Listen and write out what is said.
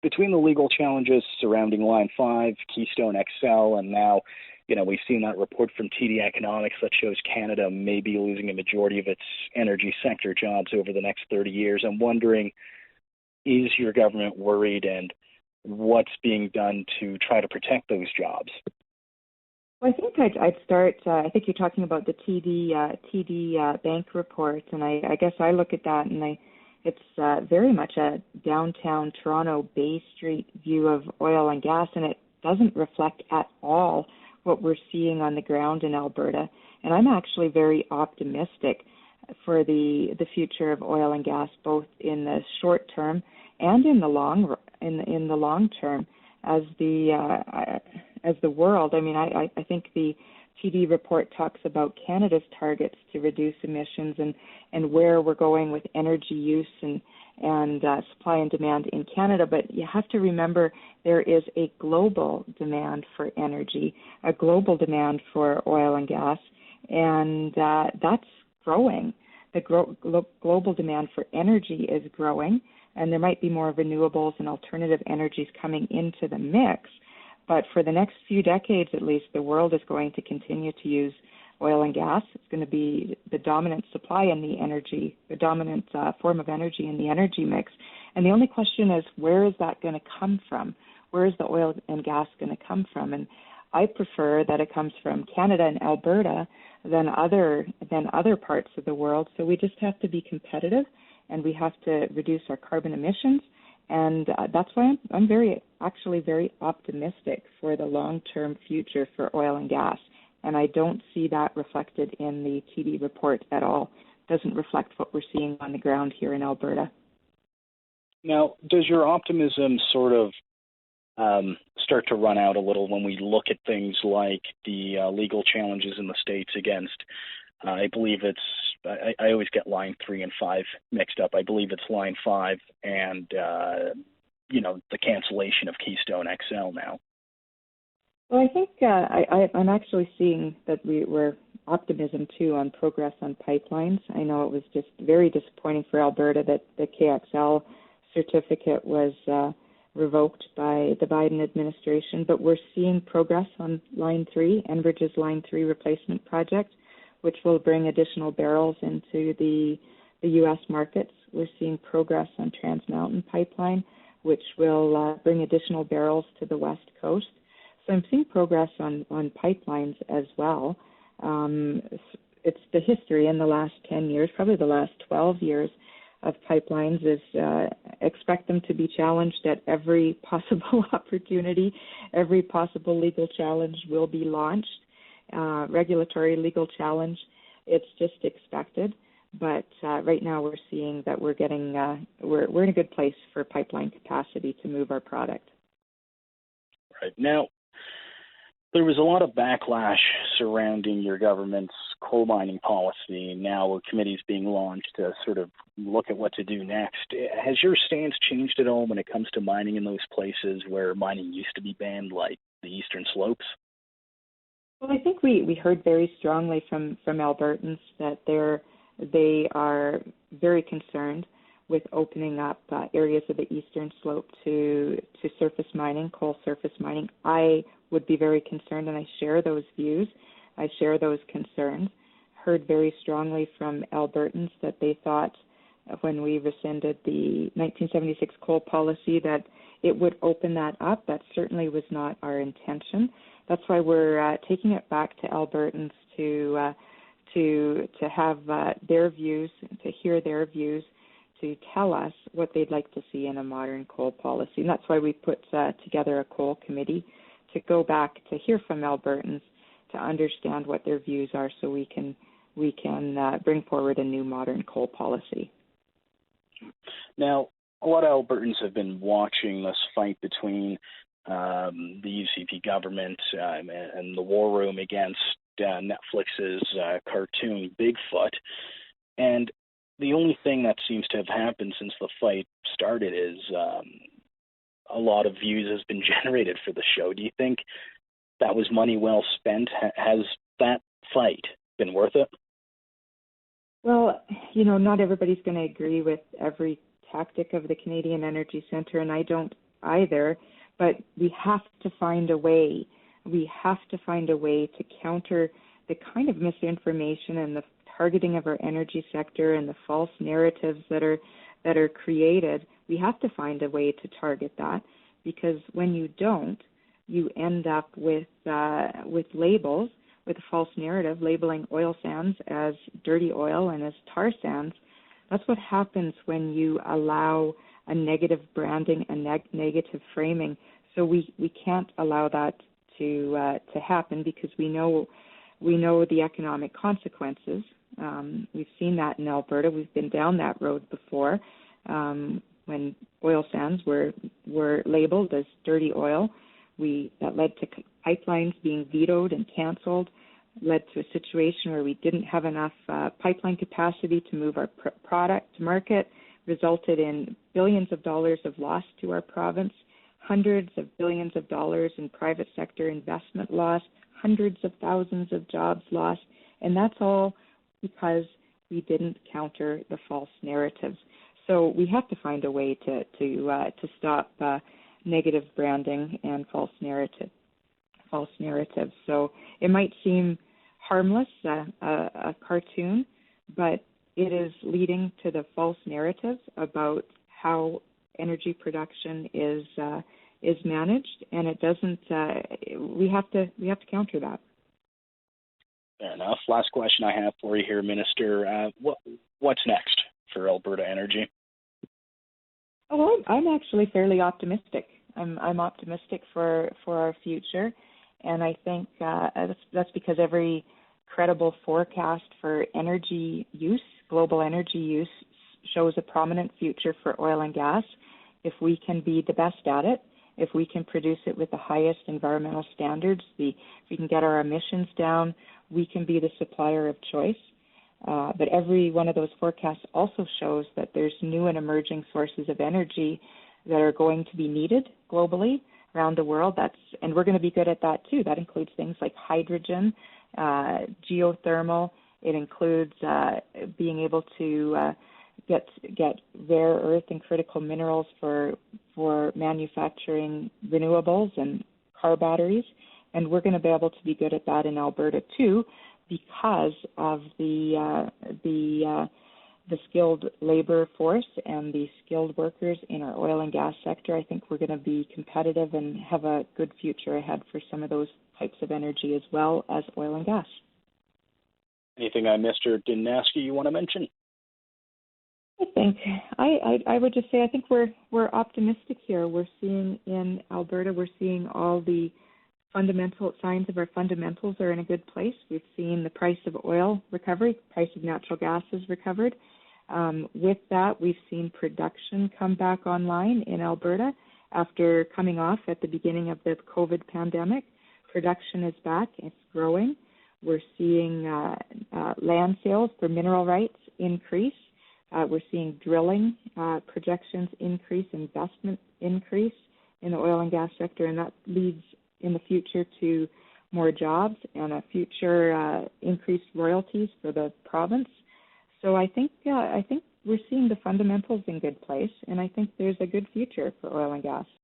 between the legal challenges surrounding Line 5, Keystone XL, and now, we've seen that report from TD Economics that shows Canada may be losing a majority of its energy sector jobs over the next 30 years. I'm wondering, is your government worried, and what's being done to try to protect those jobs? Well, I think I'd start. I think you're talking about the TD Bank report, and I guess I look at that, and it's very much a downtown Toronto Bay Street view of oil and gas, and it doesn't reflect at all what we're seeing on the ground in Alberta. And I'm actually very optimistic for the future of oil and gas, both in the short term and in the long term, as the world. I mean, I think the TD report talks about Canada's targets to reduce emissions and where we're going with energy use and supply and demand in Canada. But you have to remember there is a global demand for energy, a global demand for oil and gas, and that's growing. The global demand for energy is growing, and there might be more renewables and alternative energies coming into the mix. But for the next few decades, at least, the world is going to continue to use oil and gas. It's going to be the dominant supply in the energy, the dominant form of energy in the energy mix. And the only question is, where is that going to come from? Where is the oil and gas going to come from? And I prefer that it comes from Canada and Alberta than other parts of the world. So we just have to be competitive, and we have to reduce our carbon emissions. And that's why I'm very optimistic for the long-term future for oil and gas. And I don't see that reflected in the TD report at all. It doesn't reflect what we're seeing on the ground here in Alberta. Now, does your optimism sort of start to run out a little when we look at things like the legal challenges in the States against, I believe it's, I always get Line 3 and 5 mixed up. I believe it's Line 5 and, the cancellation of Keystone XL now. Well, I think I'm actually seeing that we're optimism, too, on progress on pipelines. I know it was just very disappointing for Alberta that the KXL certificate was revoked by the Biden administration, but we're seeing progress on Line 3, Enbridge's Line 3 replacement project, which will bring additional barrels into the U.S. markets. We're seeing progress on Trans Mountain Pipeline, which will bring additional barrels to the West Coast. So I'm seeing progress on pipelines as well. It's the history in the last 10 years, probably the last 12 years of pipelines is expect them to be challenged at every possible opportunity. Every possible legal challenge will be launched. Regulatory legal challenge, it's just expected. But right now we're seeing that we're in a good place for pipeline capacity to move our product. Right. Now, there was a lot of backlash surrounding your government's coal mining policy. Now a committee is being launched to sort of look at what to do next. Has your stance changed at all when it comes to mining in those places where mining used to be banned, like the Eastern Slopes? Well, I think we heard very strongly from Albertans that they are very concerned with opening up areas of the Eastern Slope to surface mining, coal surface mining. I would be very concerned, and I share those views. I share those concerns. Heard very strongly from Albertans that they thought when we rescinded the 1976 coal policy that it would open that up. That certainly was not our intention. That's why we're taking it back to Albertans to have their views, to hear their views, to tell us what they'd like to see in a modern coal policy. And that's why we put together a coal committee to go back to hear from Albertans to understand what their views are so we can bring forward a new modern coal policy. Now, a lot of Albertans have been watching this fight between the UCP government and the war room against Netflix's cartoon Bigfoot. And the only thing that seems to have happened since the fight started is a lot of views has been generated for the show. Do you think that was money well spent? Has that fight been worth it? Well, not everybody's going to agree with every tactic of the Canadian Energy Centre, and I don't either, but we have to find a way. We have to find a way to counter the kind of misinformation and the targeting of our energy sector and the false narratives that are created. We have to find a way to target that, because when you don't, you end up with labels, with a false narrative labeling oil sands as dirty oil and as tar sands. That's what happens when you allow a negative branding, a negative framing. So we can't allow that to happen, because we know the economic consequences. We've seen that in Alberta. We've been down that road before, when oil sands were labeled as dirty oil. That led to pipelines being vetoed and canceled, led to a situation where we didn't have enough pipeline capacity to move our product to market, resulted in billions of dollars of loss to our province, hundreds of billions of dollars in private sector investment lost, hundreds of thousands of jobs lost, and that's all because we didn't counter the false narratives. So we have to find a way to stop negative branding and false narratives. So it might seem harmless, a cartoon, but it is leading to the false narratives about how energy production is managed, and it doesn't. We have to counter that. Fair enough. Last question I have for you here, Minister. What's next for Alberta Energy? Oh, I'm actually fairly optimistic. I'm optimistic for our future, and I think that's because every credible forecast for energy use, global energy use, shows a prominent future for oil and gas if we can be the best at it, if we can produce it with the highest environmental standards, if we can get our emissions down, we can be the supplier of choice. But every one of those forecasts also shows that there's new and emerging sources of energy that are going to be needed globally around the world. And we're going to be good at that too. That includes things like hydrogen, geothermal. It includes being able to get rare earth and critical minerals for manufacturing renewables and car batteries. And we're going to be able to be good at that in Alberta too, because of the skilled labor force and the skilled workers in our oil and gas sector. I think we're going to be competitive and have a good future ahead for some of those types of energy as well as oil and gas. Anything I missed or didn't ask you want to mention? I think I would just say I think we're optimistic here. We're seeing in Alberta, we're seeing all the fundamental signs of our fundamentals are in a good place. We've seen the price of oil recovery, price of natural gas has recovered. With that, we've seen production come back online in Alberta after coming off at the beginning of the COVID pandemic. Production is back, it's growing. We're seeing land sales for mineral rights increase. We're seeing drilling projections increase, investment increase in the oil and gas sector, and that leads in the future to more jobs and a future increased royalties for the province. So I think we're seeing the fundamentals in good place, and I think there's a good future for oil and gas.